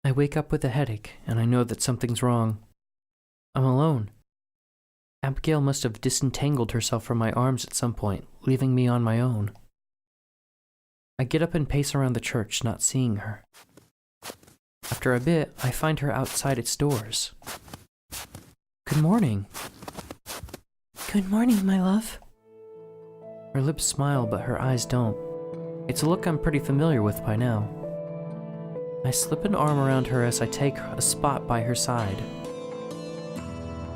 I wake up with a headache, and I know that something's wrong. I'm alone. Abigail must have disentangled herself from my arms at some point, leaving me on my own. I get up and pace around the church, not seeing her. After a bit, I find her outside its doors. Good morning. Good morning, my love. Her lips smile, but her eyes don't. It's a look I'm pretty familiar with by now. I slip an arm around her as I take a spot by her side.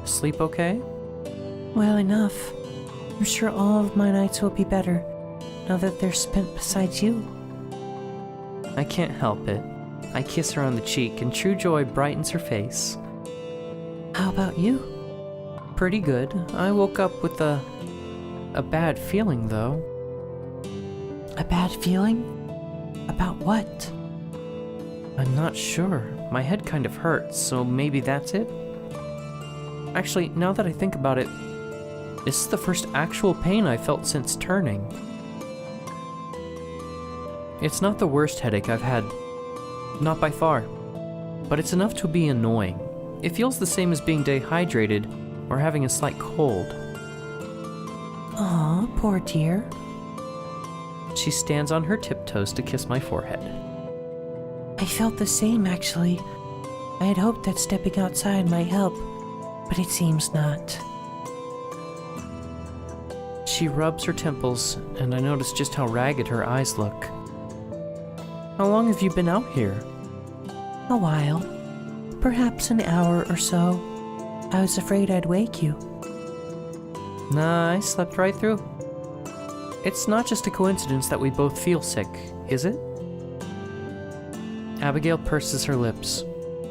Sleep okay? Well enough. I'm sure all of my nights will be better now that they're spent beside you. I can't help it. I kiss her on the cheek, and true joy brightens her face. How about you? Pretty good. I woke up with a bad feeling, though. A bad feeling? About what? I'm not sure. My head kind of hurts, so maybe that's it? Actually, now that I think about it, this is the first actual pain I've felt since turning. It's not the worst headache I've had. Not by far. But it's enough to be annoying. It feels the same as being dehydrated or having a slight cold. Aw, poor dear. She stands on her tiptoes to kiss my forehead. I felt the same, actually. I had hoped that stepping outside might help, but it seems not. She rubs her temples, and I notice just how ragged her eyes look. How long have you been out here? A while. Perhaps an hour or so. I was afraid I'd wake you. Nah, I slept right through. It's not just a coincidence that we both feel sick, is it? Abigail purses her lips.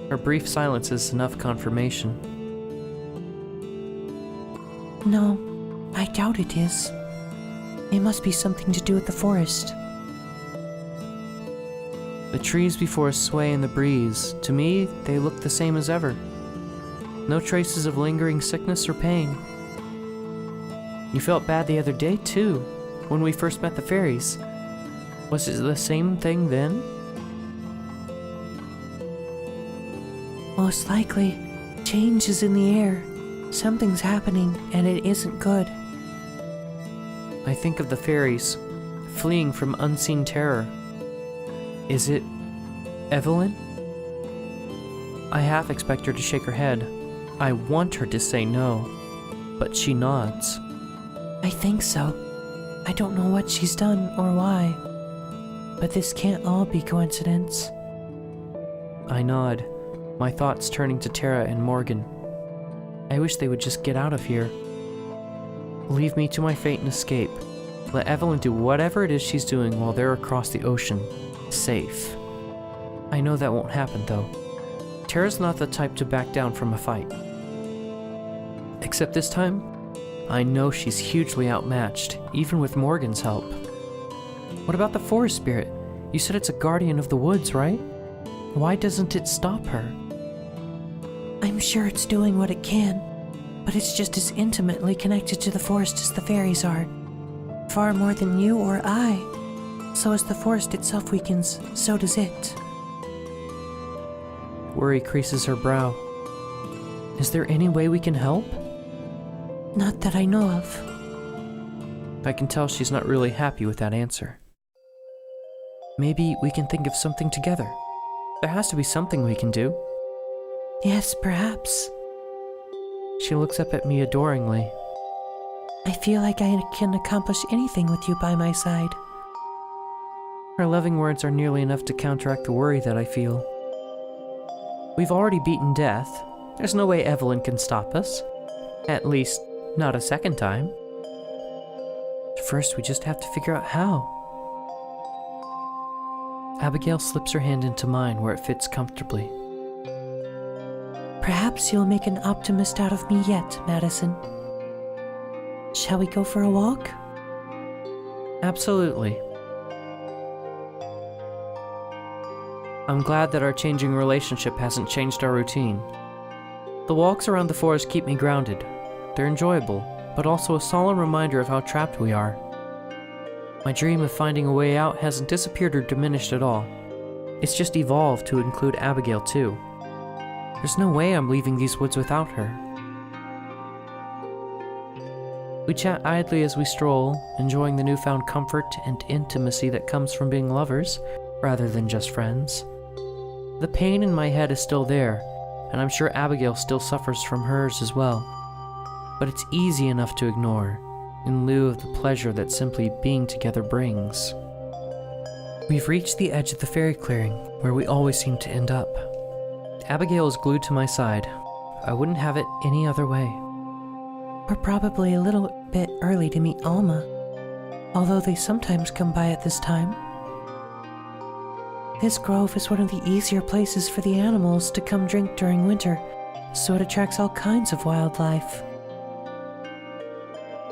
Her brief silence is enough confirmation. No, I doubt it is. It must be something to do with the forest. The trees before us sway in the breeze. To me, they look the same as ever. No traces of lingering sickness or pain. You felt bad the other day, too, when we first met the fairies. Was it the same thing then? Most likely, change is in the air. Something's happening, and it isn't good. I think of the fairies, fleeing from unseen terror. Is it Evelyn? I half expect her to shake her head. I want her to say no, but she nods. I think so. I don't know what she's done or why, but this can't all be coincidence. I nod, my thoughts turning to Tara and Morgan. I wish they would just get out of here. Leave me to my fate and escape. Let Evelyn do whatever it is she's doing while they're across the ocean, safe. I know that won't happen, though. Tara's not the type to back down from a fight. Except this time, I know she's hugely outmatched, even with Morgan's help. What about the forest spirit? You said it's a guardian of the woods, right? Why doesn't it stop her? I'm sure it's doing what it can, but it's just as intimately connected to the forest as the fairies are. Far more than you or I. So as the forest itself weakens, so does it. Worry creases her brow. Is there any way we can help? Not that I know of. I can tell she's not really happy with that answer. Maybe we can think of something together. There has to be something we can do. Yes, perhaps. She looks up at me adoringly. I feel like I can accomplish anything with you by my side. Her loving words are nearly enough to counteract the worry that I feel. We've already beaten death. There's no way Evelyn can stop us. At least, not a second time. First, we just have to figure out how. Abigail slips her hand into mine where it fits comfortably. Perhaps you'll make an optimist out of me yet, Madison. Shall we go for a walk? Absolutely. I'm glad that our changing relationship hasn't changed our routine. The walks around the forest keep me grounded. They're enjoyable, but also a solemn reminder of how trapped we are. My dream of finding a way out hasn't disappeared or diminished at all. It's just evolved to include Abigail too. There's no way I'm leaving these woods without her. We chat idly as we stroll, enjoying the newfound comfort and intimacy that comes from being lovers, rather than just friends. The pain in my head is still there, and I'm sure Abigail still suffers from hers as well. But it's easy enough to ignore, in lieu of the pleasure that simply being together brings. We've reached the edge of the fairy clearing, where we always seem to end up. Abigail is glued to my side. I wouldn't have it any other way. We're probably a little bit early to meet Alma, although they sometimes come by at this time. This grove is one of the easier places for the animals to come drink during winter, so it attracts all kinds of wildlife.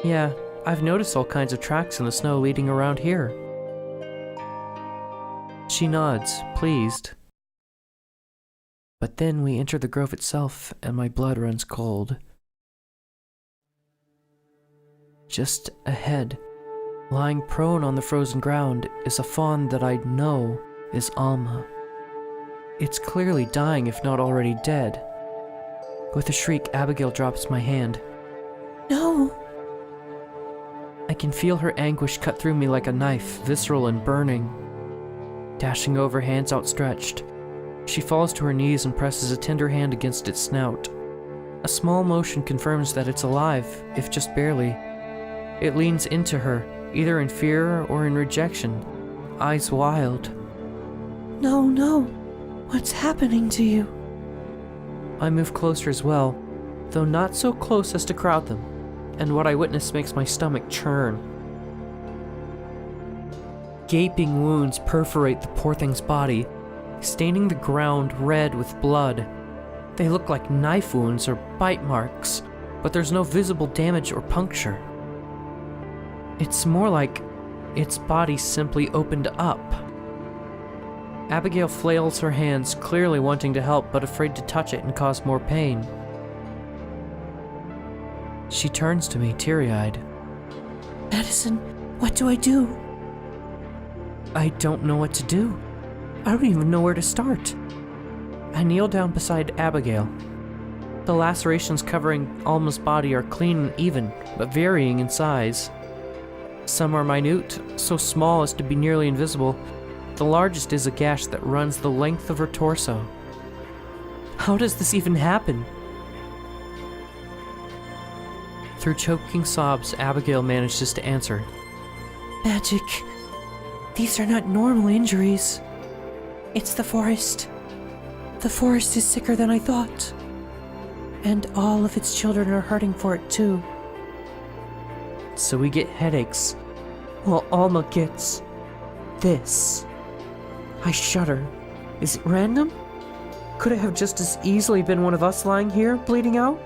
Yeah, I've noticed all kinds of tracks in the snow leading around here. She nods, pleased. But then we enter the grove itself, and my blood runs cold. Just ahead, lying prone on the frozen ground, is a fawn that I know is Alma. It's clearly dying, if not already dead. With a shriek, Abigail drops my hand. No! I can feel her anguish cut through me like a knife, visceral and burning. Dashing over, hands outstretched, she falls to her knees and presses a tender hand against its snout. A small motion confirms that it's alive, if just barely. It leans into her, either in fear or in rejection, eyes wild. No, no. What's happening to you? I move closer as well, though not so close as to crowd them, and what I witness makes my stomach churn. Gaping wounds perforate the poor thing's body, staining the ground red with blood. They look like knife wounds or bite marks, but there's no visible damage or puncture. It's more like its body simply opened up. Abigail flails her hands, clearly wanting to help, but afraid to touch it and cause more pain. She turns to me, teary-eyed. Madison, what do I do? I don't know what to do. I don't even know where to start. I kneel down beside Abigail. The lacerations covering Alma's body are clean and even, but varying in size. Some are minute, so small as to be nearly invisible. The largest is a gash that runs the length of her torso. How does this even happen? Through choking sobs, Abigail manages to answer. Magic. These are not normal injuries. It's the forest. The forest is sicker than I thought. And all of its children are hurting for it too. So we get headaches, while Alma gets this. I shudder. Is it random? Could it have just as easily been one of us lying here, bleeding out?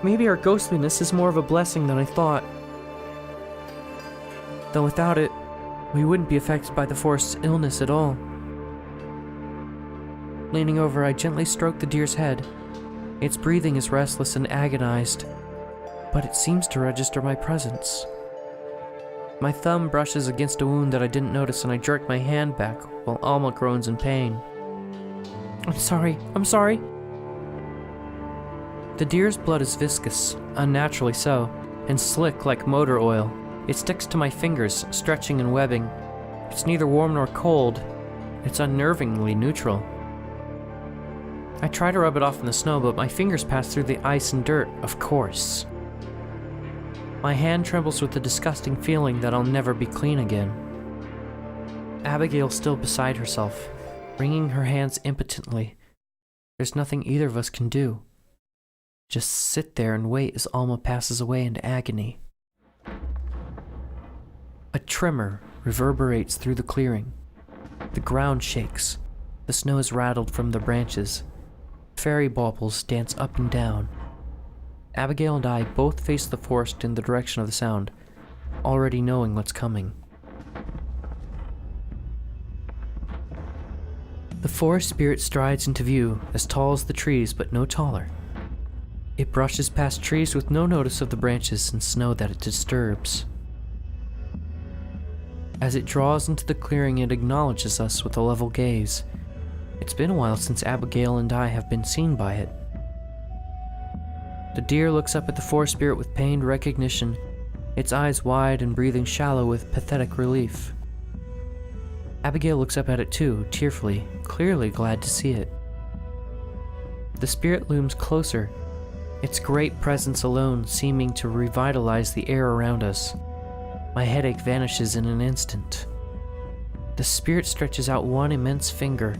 Maybe our ghostliness is more of a blessing than I thought. Though without it, we wouldn't be affected by the forest's illness at all. Leaning over, I gently stroke the deer's head. Its breathing is restless and agonized, but it seems to register my presence. My thumb brushes against a wound that I didn't notice, and I jerk my hand back while Alma groans in pain. I'm sorry. The deer's blood is viscous, unnaturally so, and slick like motor oil. It sticks to my fingers, stretching and webbing. It's neither warm nor cold. It's unnervingly neutral. I try to rub it off in the snow, but my fingers pass through the ice and dirt, of course. My hand trembles with the disgusting feeling that I'll never be clean again. Abigail's still beside herself, wringing her hands impotently. There's nothing either of us can do. Just sit there and wait as Alma passes away in agony. A tremor reverberates through the clearing. The ground shakes. The snow is rattled from the branches. Fairy baubles dance up and down. Abigail and I both face the forest in the direction of the sound, already knowing what's coming. The forest spirit strides into view, as tall as the trees, but no taller. It brushes past trees with no notice of the branches and snow that it disturbs. As it draws into the clearing, it acknowledges us with a level gaze. It's been a while since Abigail and I have been seen by it. The deer looks up at the forest spirit with pained recognition, its eyes wide and breathing shallow with pathetic relief. Abigail looks up at it too, tearfully, clearly glad to see it. The spirit looms closer, its great presence alone seeming to revitalize the air around us. My headache vanishes in an instant. The spirit stretches out one immense finger,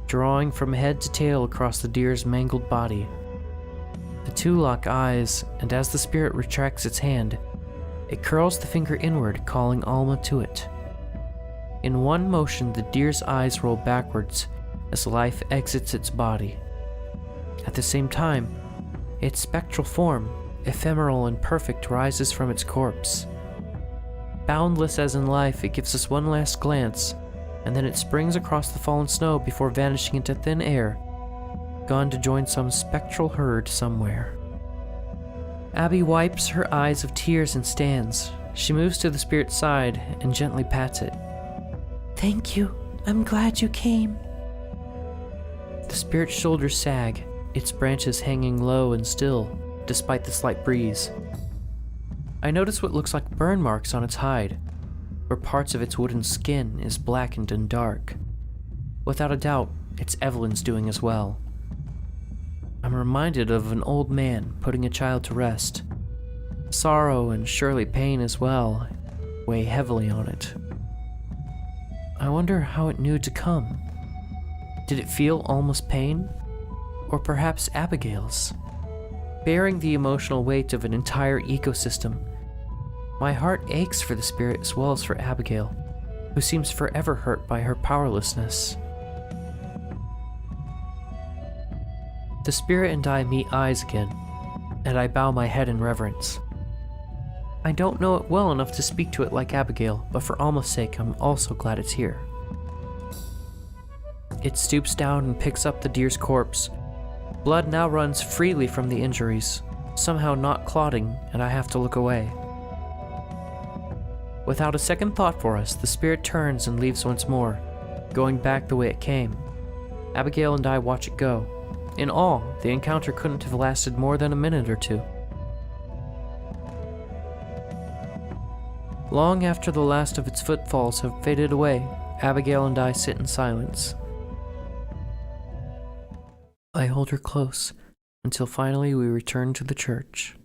drawing from head to tail across the deer's mangled body. The two lock eyes, and as the spirit retracts its hand, it curls the finger inward, calling Alma to it. In one motion, the deer's eyes roll backwards as life exits its body. At the same time, its spectral form, ephemeral and perfect, rises from its corpse. Boundless as in life, it gives us one last glance, and then it springs across the fallen snow before vanishing into thin air, gone to join some spectral herd somewhere. Abby wipes her eyes of tears and stands. She moves to the spirit's side and gently pats it. Thank you. I'm glad you came. The spirit's shoulders sag, its branches hanging low and still, despite the slight breeze. I notice what looks like burn marks on its hide, where parts of its wooden skin is blackened and dark. Without a doubt, it's Evelyn's doing as well. I'm reminded of an old man putting a child to rest. Sorrow and surely pain as well weigh heavily on it. I wonder how it knew to come. Did it feel Alma's pain? Or perhaps Abigail's? Bearing the emotional weight of an entire ecosystem, my heart aches for the spirit as well as for Abigail, who seems forever hurt by her powerlessness. The spirit and I meet eyes again, and I bow my head in reverence. I don't know it well enough to speak to it like Abigail, but for Alma's sake, I'm also glad it's here. It stoops down and picks up the deer's corpse. Blood now runs freely from the injuries, somehow not clotting, and I have to look away. Without a second thought for us, the spirit turns and leaves once more, going back the way it came. Abigail and I watch it go. In all, the encounter couldn't have lasted more than a minute or two. Long after the last of its footfalls have faded away, Abigail and I sit in silence. I hold her close until finally we return to the church.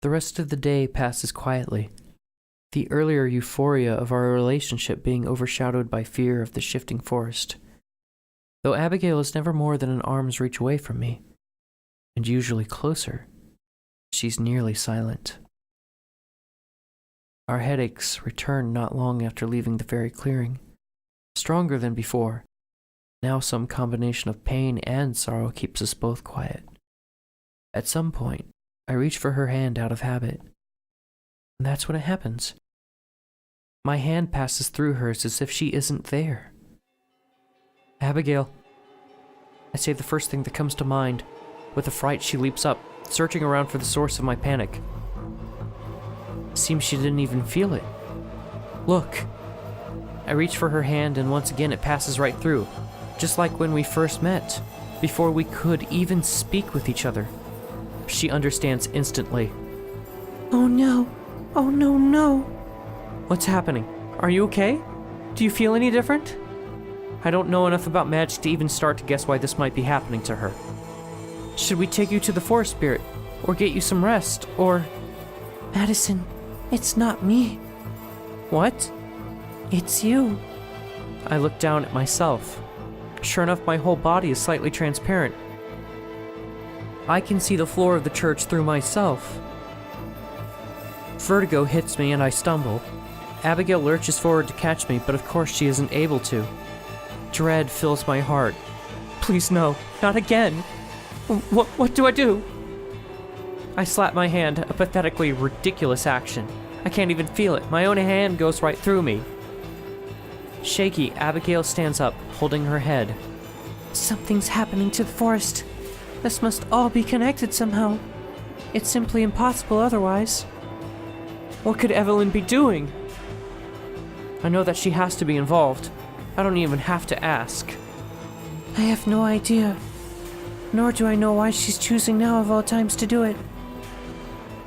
The rest of the day passes quietly, the earlier euphoria of our relationship being overshadowed by fear of the shifting forest. Though Abigail is never more than an arm's reach away from me, and usually closer, she's nearly silent. Our headaches return not long after leaving the fairy clearing, stronger than before. Now some combination of pain and sorrow keeps us both quiet. At some point, I reach for her hand out of habit, and that's when it happens. My hand passes through hers as if she isn't there. Abigail. I say the first thing that comes to mind. With a fright, she leaps up, searching around for the source of my panic. Seems she didn't even feel it. Look. I reach for her hand, and once again it passes right through, just like when we first met, before we could even speak with each other. She understands instantly. Oh no. Oh no, no. What's happening? Are you okay? Do you feel any different? I don't know enough about magic to even start to guess why this might be happening to her. Should we take you to the forest spirit, or get you some rest, or... Madison, it's not me. What? It's you. I look down at myself. Sure enough, my whole body is slightly transparent. I can see the floor of the church through myself. Vertigo hits me and I stumble. Abigail lurches forward to catch me, but of course she isn't able to. Dread fills my heart. Please no, not again. What do I do? I slap my hand, a pathetically ridiculous action. I can't even feel it. My own hand goes right through me. Shaky, Abigail stands up, holding her head. Something's happening to the forest. This must all be connected somehow. It's simply impossible otherwise. What could Evelyn be doing? I know that she has to be involved. I don't even have to ask. I have no idea. Nor do I know why she's choosing now of all times to do it.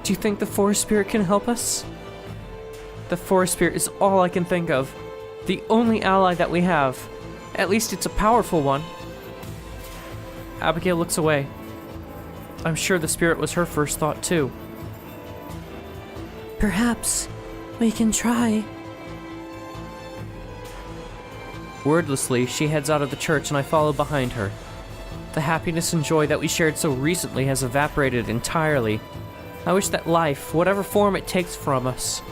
Do you think the forest spirit can help us? The forest spirit is all I can think of. The only ally that we have. At least it's a powerful one. Abigail looks away. I'm sure the spirit was her first thought too. Perhaps we can try. Wordlessly, she heads out of the church and I follow behind her. The happiness and joy that we shared so recently has evaporated entirely. I wish that life, whatever form it takes from us,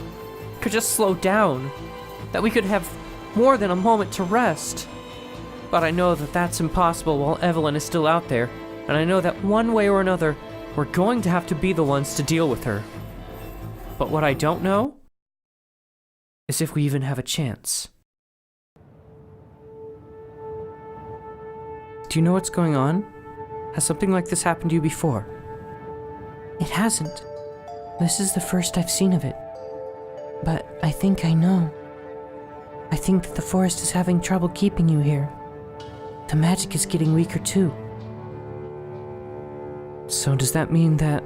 could just slow down. That we could have more than a moment to rest. But I know that that's impossible while Evelyn is still out there, and I know that one way or another, we're going to have to be the ones to deal with her. But what I don't know is if we even have a chance. Do you know what's going on? Has something like this happened to you before? It hasn't. This is the first I've seen of it. But I think I know. I think that the forest is having trouble keeping you here. The magic is getting weaker too. So does that mean that...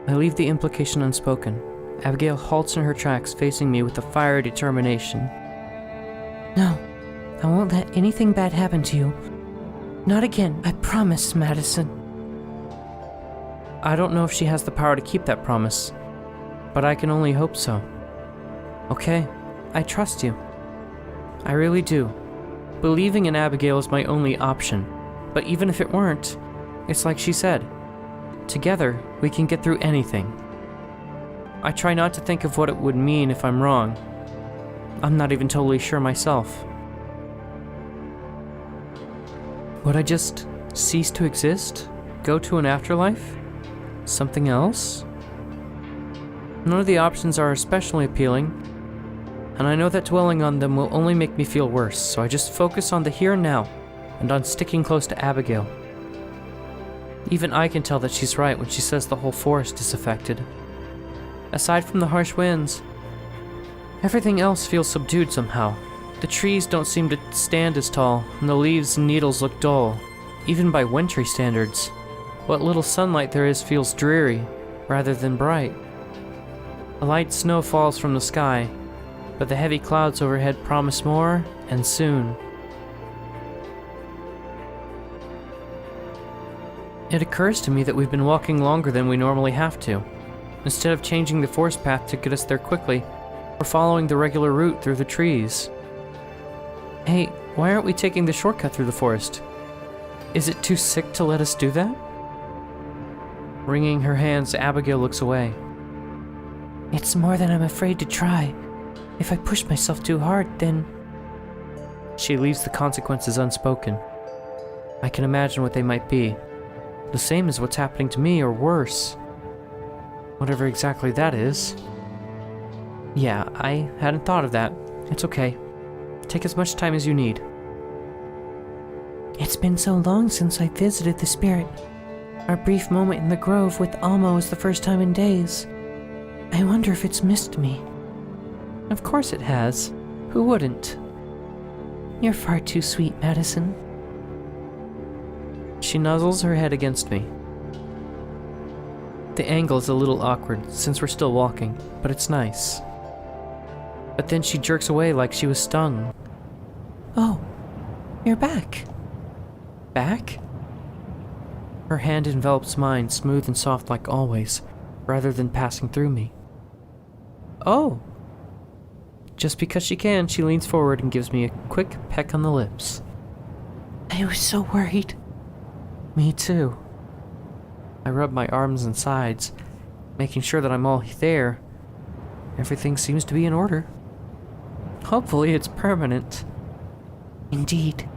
I leave the implication unspoken. Abigail halts in her tracks, facing me with a fiery determination. No, I won't let anything bad happen to you. Not again, I promise, Madison. I don't know if she has the power to keep that promise, but I can only hope so. Okay, I trust you. I really do. Believing in Abigail is my only option, but even if it weren't, it's like she said. Together, we can get through anything. I try not to think of what it would mean if I'm wrong. I'm not even totally sure myself. Would I just cease to exist? Go to an afterlife? Something else? None of the options are especially appealing, and I know that dwelling on them will only make me feel worse, so I just focus on the here and now, and on sticking close to Abigail. Even I can tell that she's right when she says the whole forest is affected. Aside from the harsh winds, everything else feels subdued somehow. The trees don't seem to stand as tall, and the leaves and needles look dull, even by wintry standards. What little sunlight there is feels dreary, rather than bright. A light snow falls from the sky, but the heavy clouds overhead promise more, and soon. It occurs to me that we've been walking longer than we normally have to. Instead of changing the forest path to get us there quickly, we're following the regular route through the trees. Hey, why aren't we taking the shortcut through the forest? Is it too sick to let us do that? Wringing her hands, Abigail looks away. It's more than I'm afraid to try. If I push myself too hard, then... She leaves the consequences unspoken. I can imagine what they might be. The same as what's happening to me, or worse. Whatever exactly that is. Yeah, I hadn't thought of that. It's okay. Take as much time as you need. It's been so long since I visited the spirit. Our brief moment in the grove with Alma was the first time in days. I wonder if it's missed me. Of course it has. Who wouldn't? You're far too sweet, Madison. She nuzzles her head against me. The angle is a little awkward since we're still walking, but it's nice. But then she jerks away like she was stung. Oh, you're back. Back? Her hand envelops mine, smooth and soft like always, rather than passing through me. Oh! Just because she can, she leans forward and gives me a quick peck on the lips. I was so worried. Me too. I rub my arms and sides, making sure that I'm all there. Everything seems to be in order. Hopefully it's permanent. Indeed.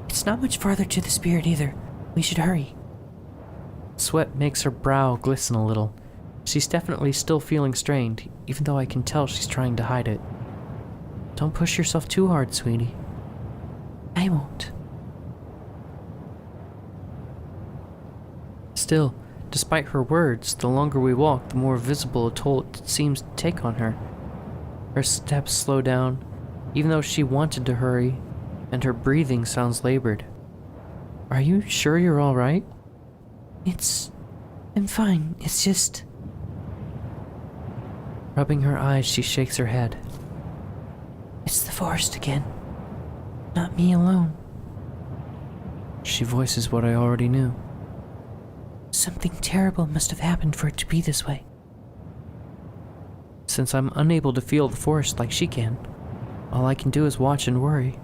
It's not much farther to the spirit either. We should hurry. Sweat makes her brow glisten a little. She's definitely still feeling strained, even though I can tell she's trying to hide it. Don't push yourself too hard, sweetie. I won't. Still, Despite her words, the longer we walk, the more visible a toll it seems to take on her. Her steps slow down, even though she wanted to hurry, and her breathing sounds labored. Are you sure you're all right? I'm fine. It's just... Rubbing her eyes, she shakes her head. It's the forest again. Not me alone. She voices what I already knew. Something terrible must have happened for it to be this way. Since I'm unable to feel the forest like she can, all I can do is watch and worry.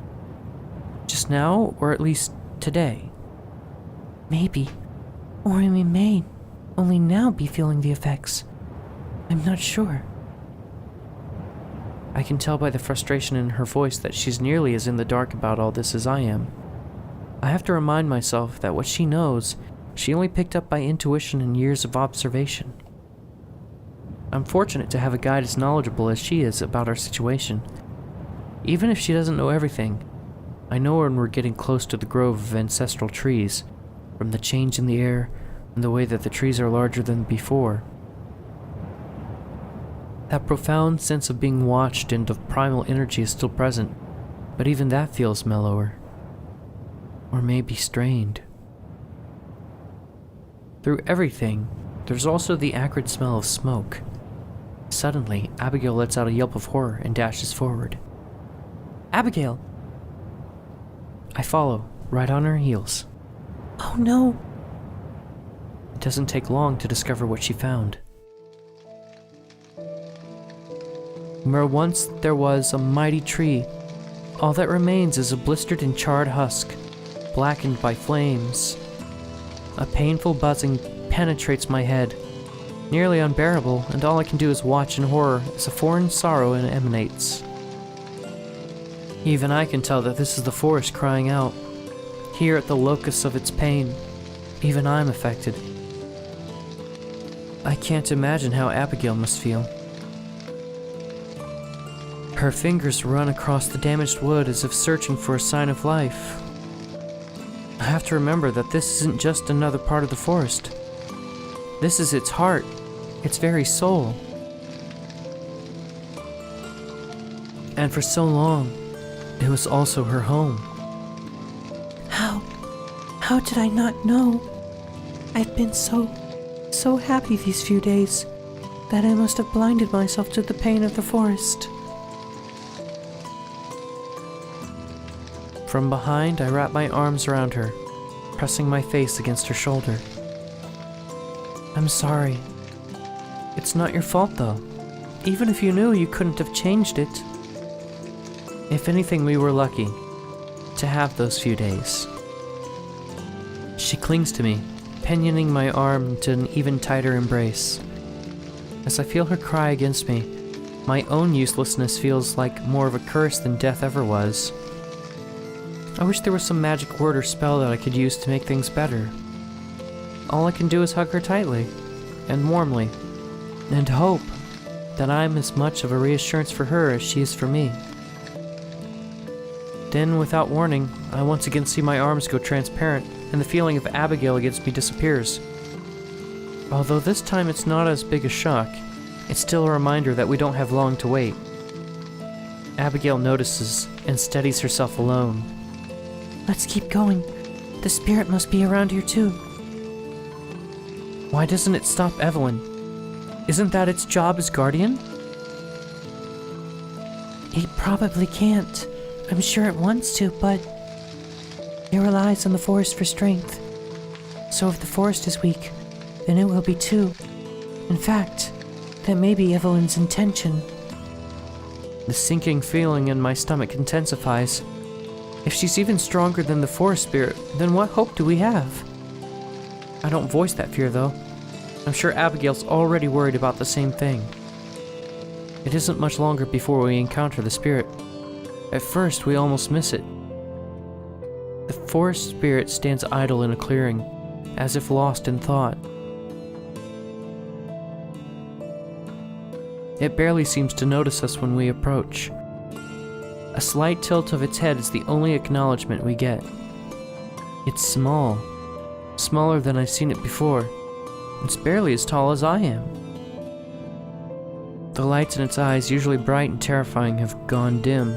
Just now, or at least today. Maybe. Or we may only now be feeling the effects. I'm not sure. I can tell by the frustration in her voice that she's nearly as in the dark about all this as I am. I have to remind myself that what she knows, she only picked up by intuition and years of observation. I'm fortunate to have a guide as knowledgeable as she is about our situation. Even if she doesn't know everything, I know when we're getting close to the grove of ancestral trees, from the change in the air and the way that the trees are larger than before. That profound sense of being watched and of primal energy is still present, but even that feels mellower. Or maybe strained. Through everything, there's also the acrid smell of smoke. Suddenly, Abigail lets out a yelp of horror and dashes forward. Abigail! I follow, right on her heels. Oh no! It doesn't take long to discover what she found. Where once there was a mighty tree, all that remains is a blistered and charred husk, blackened by flames. A painful buzzing penetrates my head, nearly unbearable, and all I can do is watch in horror as a foreign sorrow emanates. Even I can tell that this is the forest crying out. Here at the locus of its pain, even I'm affected. I can't imagine how Abigail must feel. Her fingers run across the damaged wood as if searching for a sign of life. I have to remember that this isn't just another part of the forest. This is its heart, its very soul. And for so long, it was also her home. How did I not know? I've been so happy these few days that I must have blinded myself to the pain of the forest. From behind, I wrap my arms around her, pressing my face against her shoulder. I'm sorry. It's not your fault, though. Even if you knew, you couldn't have changed it. If anything, we were lucky to have those few days. She clings to me, pinioning my arm into an even tighter embrace. As I feel her cry against me, my own uselessness feels like more of a curse than death ever was. I wish there was some magic word or spell that I could use to make things better. All I can do is hug her tightly, and warmly, and hope that I'm as much of a reassurance for her as she is for me. Then, without warning, I once again see my arms go transparent, and the feeling of Abigail against me disappears. Although this time it's not as big a shock, it's still a reminder that we don't have long to wait. Abigail notices and steadies herself alone. Let's keep going. The spirit must be around here too. Why doesn't it stop Evelyn? Isn't that its job as guardian? It probably can't. I'm sure it wants to, but it relies on the forest for strength. So if the forest is weak, then it will be too. In fact, that may be Evelyn's intention. The sinking feeling in my stomach intensifies. If she's even stronger than the forest spirit, then what hope do we have? I don't voice that fear, though. I'm sure Abigail's already worried about the same thing. It isn't much longer before we encounter the spirit. At first, we almost miss it. The forest spirit stands idle in a clearing, as if lost in thought. It barely seems to notice us when we approach. A slight tilt of its head is the only acknowledgement we get. It's small, smaller than I've seen it before, It's barely as tall as I am. The lights in its eyes, usually bright and terrifying, have gone dim.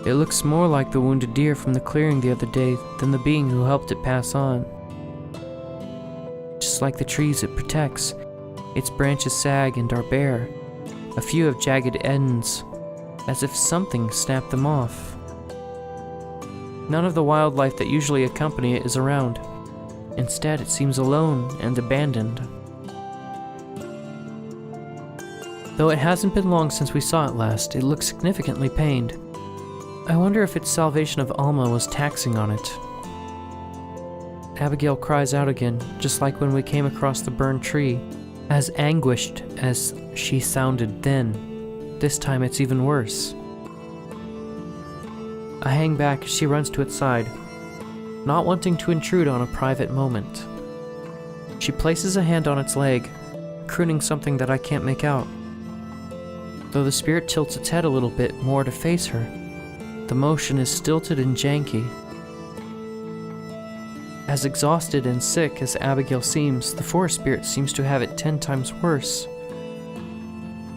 It looks more like the wounded deer from the clearing the other day than the being who helped it pass on. Just like the trees it protects, its branches sag and are bare. A few have jagged ends, as if something snapped them off. None of the wildlife that usually accompany it is around. Instead, it seems alone and abandoned. Though it hasn't been long since we saw it last, it looks significantly pained. I wonder if its salvation of Alma was taxing on it. Abigail cries out again, just like when we came across the burned tree. As anguished as she sounded then, this time it's even worse. I hang back as she runs to its side, not wanting to intrude on a private moment. She places a hand on its leg, crooning something that I can't make out. Though the spirit tilts its head a little bit more to face her, the motion is stilted and janky. As exhausted and sick as Abigail seems, the forest spirit seems to have it 10 times worse.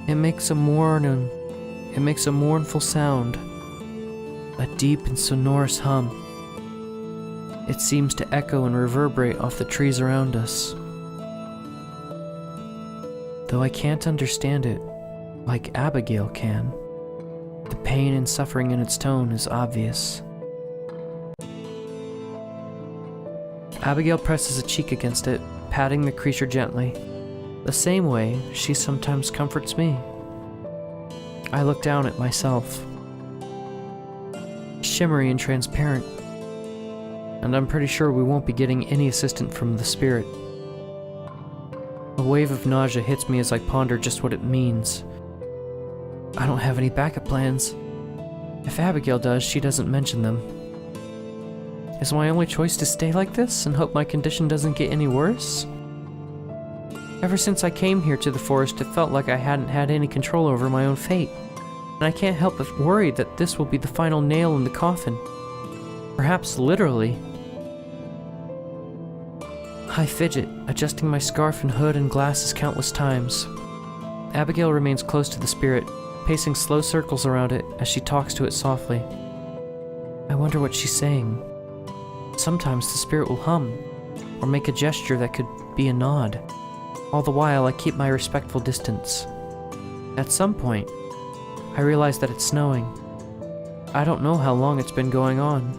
It makes a mournful sound, a deep and sonorous hum. It seems to echo and reverberate off the trees around us. Though I can't understand it like Abigail can, the pain and suffering in its tone is obvious. Abigail presses a cheek against it, patting the creature gently, the same way she sometimes comforts me. I look down at myself, shimmery and transparent, and I'm pretty sure we won't be getting any assistance from the spirit. A wave of nausea hits me as I ponder just what it means. I don't have any backup plans. If Abigail does, she doesn't mention them. Is my only choice to stay like this and hope my condition doesn't get any worse? Ever since I came here to the forest, it felt like I hadn't had any control over my own fate, and I can't help but worry that this will be the final nail in the coffin. Perhaps literally. I fidget, adjusting my scarf and hood and glasses countless times. Abigail remains close to the spirit, pacing slow circles around it as she talks to it softly. I wonder what she's saying. Sometimes the spirit will hum, or make a gesture that could be a nod. All the while, I keep my respectful distance. At some point, I realize that it's snowing. I don't know how long it's been going on.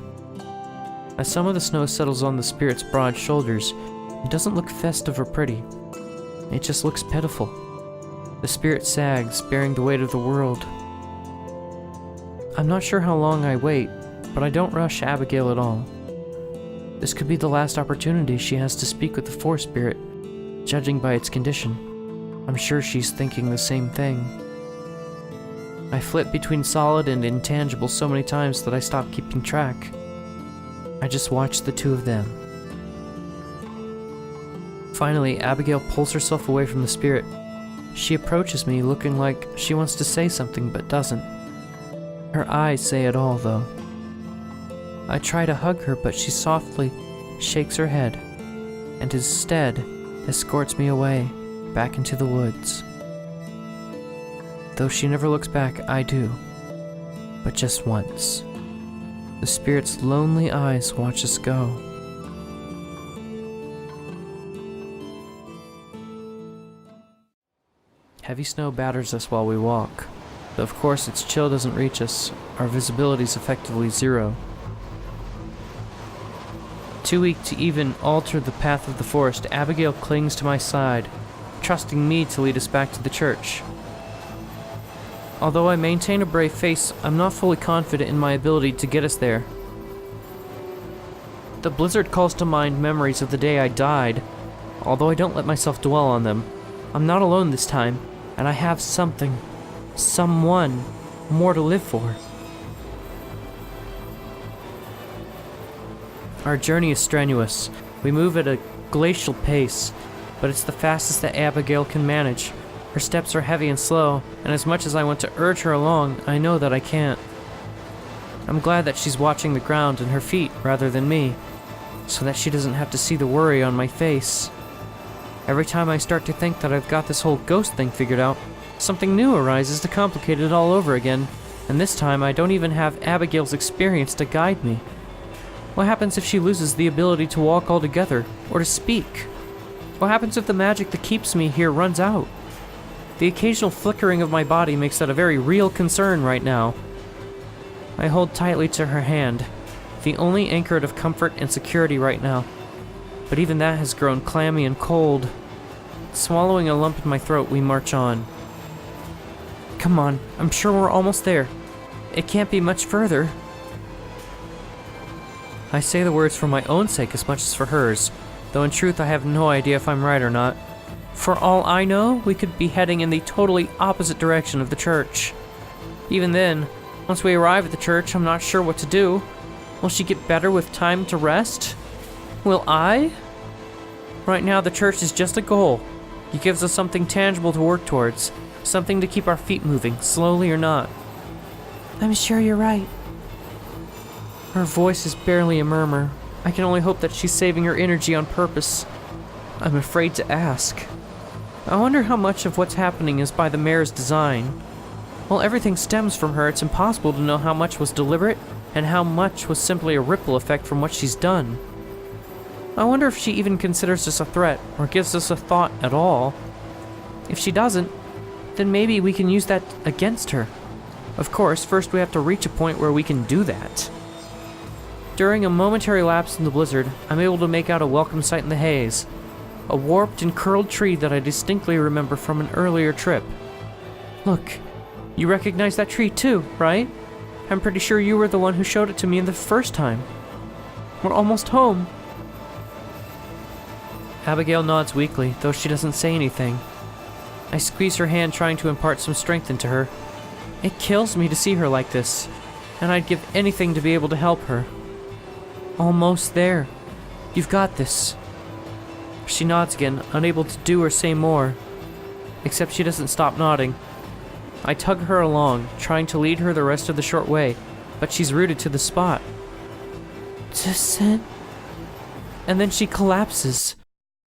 As some of the snow settles on the spirit's broad shoulders, it doesn't look festive or pretty. It just looks pitiful. The spirit sags, bearing the weight of the world. I'm not sure how long I wait, but I don't rush Abigail at all. This could be the last opportunity she has to speak with the forest spirit, judging by its condition. I'm sure she's thinking the same thing. I flip between solid and intangible so many times that I stop keeping track. I just watch the two of them. Finally, Abigail pulls herself away from the spirit. She approaches me looking like she wants to say something but doesn't. Her eyes say it all, though. I try to hug her, but she softly shakes her head, and instead escorts me away, back into the woods. Though she never looks back, I do. But just once. The spirit's lonely eyes watch us go. Heavy snow batters us while we walk. Though of course its chill doesn't reach us, our visibility is effectively zero. Too weak to even alter the path of the forest, Abigail clings to my side, trusting me to lead us back to the church. Although I maintain a brave face, I'm not fully confident in my ability to get us there. The blizzard calls to mind memories of the day I died. Although I don't let myself dwell on them, I'm not alone this time, and I have someone more to live for. Our journey is strenuous. We move at a glacial pace, but it's the fastest that Abigail can manage. Her steps are heavy and slow, and as much as I want to urge her along, I know that I can't. I'm glad that she's watching the ground and her feet rather than me, so that she doesn't have to see the worry on my face. Every time I start to think that I've got this whole ghost thing figured out, something new arises to complicate it all over again, and this time I don't even have Abigail's experience to guide me. What happens if she loses the ability to walk altogether, or to speak? What happens if the magic that keeps me here runs out? The occasional flickering of my body makes that a very real concern right now. I hold tightly to her hand, the only anchor of comfort and security right now. But even that has grown clammy and cold. Swallowing a lump in my throat, we march on. Come on, I'm sure we're almost there. It can't be much further. I say the words for my own sake as much as for hers, though in truth I have no idea if I'm right or not. For all I know, we could be heading in the totally opposite direction of the church. Even then, once we arrive at the church, I'm not sure what to do. Will she get better with time to rest? Will I? Right now, the church is just a goal. It gives us something tangible to work towards, something to keep our feet moving, slowly or not. I'm sure you're right. Her voice is barely a murmur. I can only hope that she's saving her energy on purpose. I'm afraid to ask. I wonder how much of what's happening is by the mayor's design. While everything stems from her, it's impossible to know how much was deliberate and how much was simply a ripple effect from what she's done. I wonder if she even considers us a threat or gives us a thought at all. If she doesn't, then maybe we can use that against her. Of course, first we have to reach a point where we can do that. During a momentary lapse in the blizzard, I'm able to make out a welcome sight in the haze. A warped and curled tree that I distinctly remember from an earlier trip. Look, you recognize that tree too, right? I'm pretty sure you were the one who showed it to me the first time. We're almost home. Abigail nods weakly, though she doesn't say anything. I squeeze her hand, trying to impart some strength into her. It kills me to see her like this, and I'd give anything to be able to help her. Almost there. You've got this. She nods again, unable to do or say more. Except she doesn't stop nodding. I tug her along, trying to lead her the rest of the short way, but she's rooted to the spot. Descent. And then she collapses,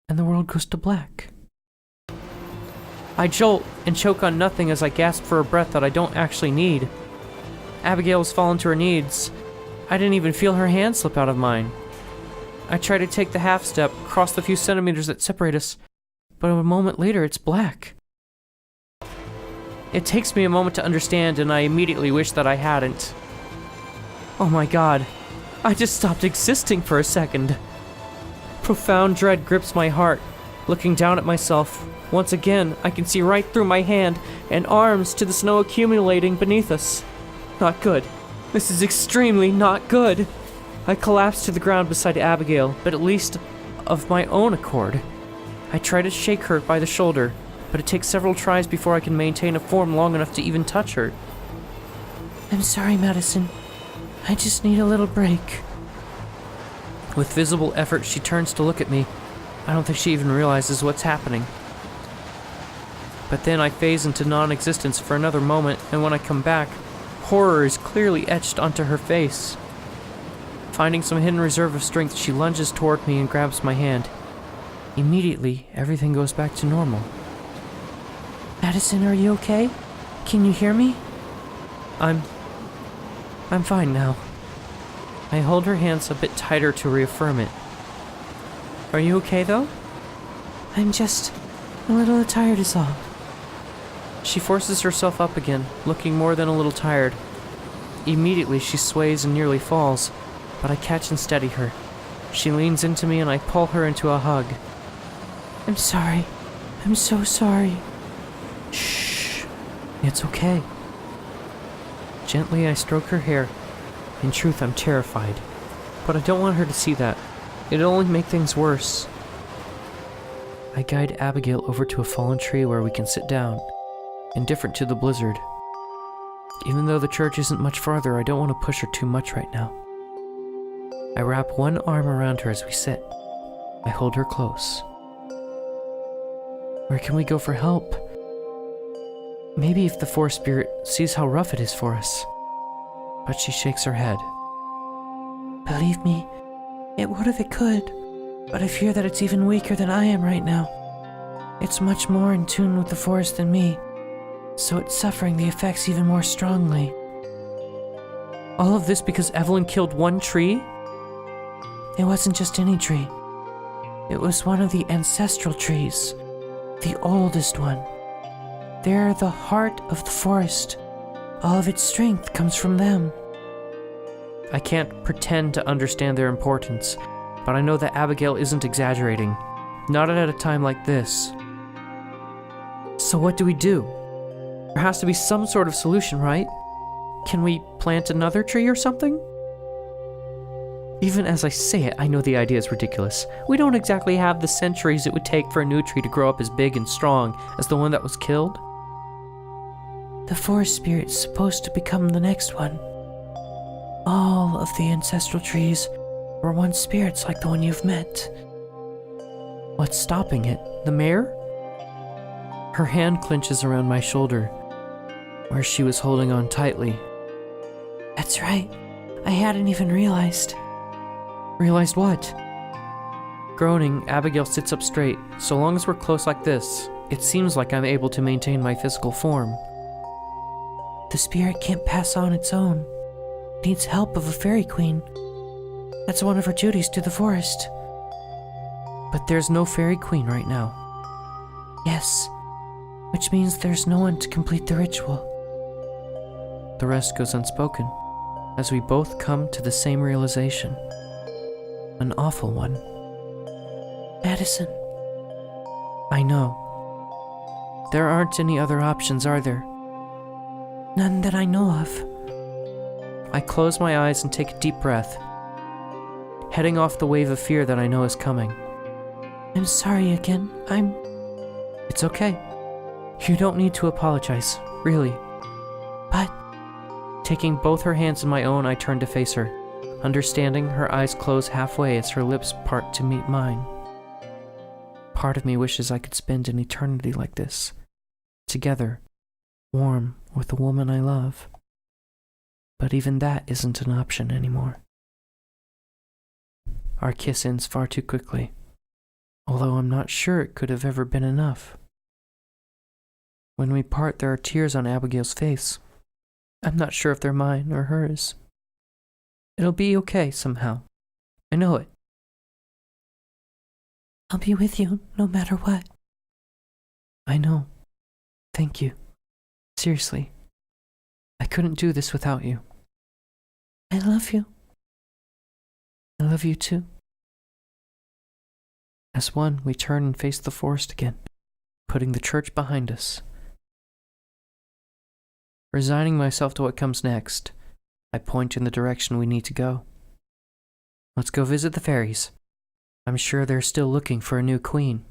and the world goes to black. I jolt and choke on nothing as I gasp for a breath that I don't actually need. Abigail has fallen to her knees. I didn't even feel her hand slip out of mine. I try to take the half step, cross the few centimeters that separate us, but a moment later it's black. It takes me a moment to understand, and I immediately wish that I hadn't. Oh my god, I just stopped existing for a second. Profound dread grips my heart. Looking down at myself, once again I can see right through my hand and arms to the snow accumulating beneath us. Not good. This is extremely not good. I collapse to the ground beside Abigail, but at least of my own accord. I try to shake her by the shoulder, but it takes several tries before I can maintain a form long enough to even touch her. I'm sorry, Madison. I just need a little break. With visible effort, she turns to look at me. I don't think she even realizes what's happening. But then I phase into non-existence for another moment, and when I come back, horror is clearly etched onto her face. Finding some hidden reserve of strength, she lunges toward me and grabs my hand. Immediately, everything goes back to normal. Madison, are you okay? Can you hear me? I'm fine now. I hold her hands a bit tighter to reaffirm it. Are you okay, though? I'm just a little tired is all. She forces herself up again, looking more than a little tired. Immediately, she sways and nearly falls, but I catch and steady her. She leans into me and I pull her into a hug. I'm sorry. I'm so sorry. Shh. It's okay. Gently, I stroke her hair. In truth, I'm terrified. But I don't want her to see that. It'll only make things worse. I guide Abigail over to a fallen tree where we can sit down, indifferent to the blizzard. Even though the church isn't much farther, I don't want to push her too much right now. I wrap one arm around her as we sit. I hold her close. Where can we go for help? Maybe if the forest spirit sees how rough it is for us. But she shakes her head. Believe me, it would if it could, but I fear that it's even weaker than I am right now. It's much more in tune with the forest than me, so it's suffering the effects even more strongly. All of this because Evelyn killed one tree? It wasn't just any tree. It was one of the ancestral trees, the oldest one. They're the heart of the forest. All of its strength comes from them. I can't pretend to understand their importance, but I know that Abigail isn't exaggerating. Not at a time like this. So what do we do? There has to be some sort of solution, right? Can we plant another tree or something? Even as I say it, I know the idea is ridiculous. We don't exactly have the centuries it would take for a new tree to grow up as big and strong as the one that was killed. The forest spirit's supposed to become the next one. All of the ancestral trees were once spirits like the one you've met. What's stopping it? The mayor? Her hand clenches around my shoulder, where she was holding on tightly. That's right. I hadn't even realized. Realized what? Groaning, Abigail sits up straight. So long as we're close like this, it seems like I'm able to maintain my physical form. The spirit can't pass on its own. It needs help of a fairy queen. That's one of her duties to the forest. But there's no fairy queen right now. Yes, which means there's no one to complete the ritual. The rest goes unspoken, as we both come to the same realization. An awful one. Madison. I know. There aren't any other options, are there? None that I know of. I close my eyes and take a deep breath, heading off the wave of fear that I know is coming. I'm sorry again. It's okay. You don't need to apologize, really. But... Taking both her hands in my own, I turn to face her, understanding her eyes close halfway as her lips part to meet mine. Part of me wishes I could spend an eternity like this, together, warm with the woman I love. But even that isn't an option anymore. Our kiss ends far too quickly, although I'm not sure it could have ever been enough. When we part, there are tears on Abigail's face. I'm not sure if they're mine or hers. It'll be okay somehow. I know it. I'll be with you no matter what. I know. Thank you. Seriously. I couldn't do this without you. I love you. I love you too. As one, we turn and face the forest again, putting the church behind us. Resigning myself to what comes next, I point in the direction we need to go. Let's go visit the fairies. I'm sure they're still looking for a new queen.